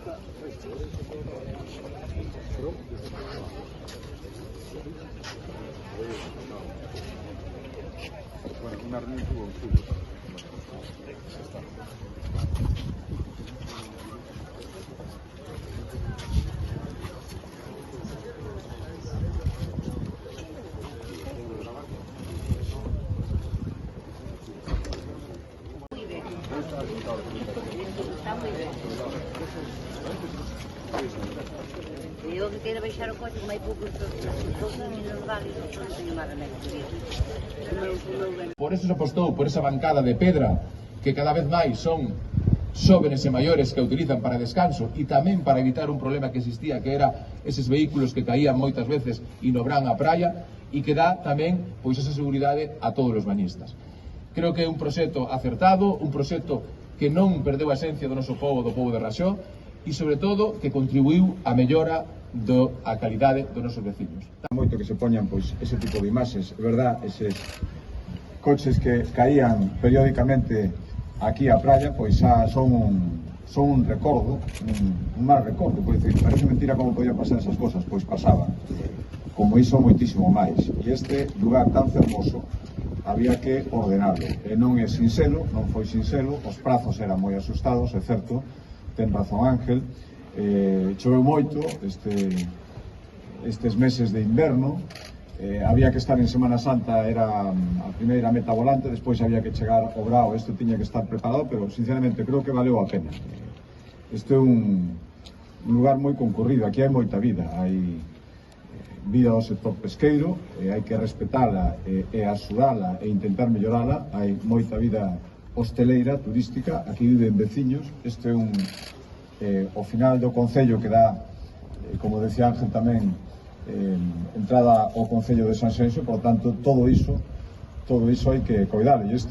Una reunión tuvo un fútbol. Está moi ben. Eu que quero baixar o coche, como hai poucos nos vale, non teño máis remedio. Por eso se apostou por esa bancada de pedra que cada vez máis son xóvenes e maiores que utilizan para descanso e tamén para evitar un problema que existía, que era eses vehículos que caían moitas veces e no brán a praia, e que dá tamén pois esa seguridade a todos os bañistas. Creo que é un proxecto acertado, un proxecto que non perdeu a esencia do noso povo, do povo de Raxó, e sobre todo que contribuiu a mellora a calidade dos nosos veciños. Moito que se poñan pois ese tipo de imaxes, é verdad, eses coches que caían periódicamente aquí á praia, pois xa son un recordo, un mal recordo, pois decir, parece mentira como podían pasar esas cosas, pois pasaban, como iso moitísimo máis, e este lugar tan fermoso había que ordenarlo, e non é sinxelo, non foi sinxelo, os prazos eran moi asustados, é certo, ten razón Ángel, choveu moito estes meses de inverno, había que estar en Semana Santa, era a primeira meta volante, despois había que chegar ao Brao, isto tiña que estar preparado, pero sinceramente creo que valeu a pena. Este é un lugar moi concurrido, aquí hai moita vida, hai vida do sector pesqueiro, hai que respetala e axudala e intentar mellorala, hai moita vida hosteleira, turística, aquí viven veciños, este é o final do concello que dá, como decía Ángel tamén, entrada ao concello de Sanxenxo, por tanto todo iso hai que coidar, e este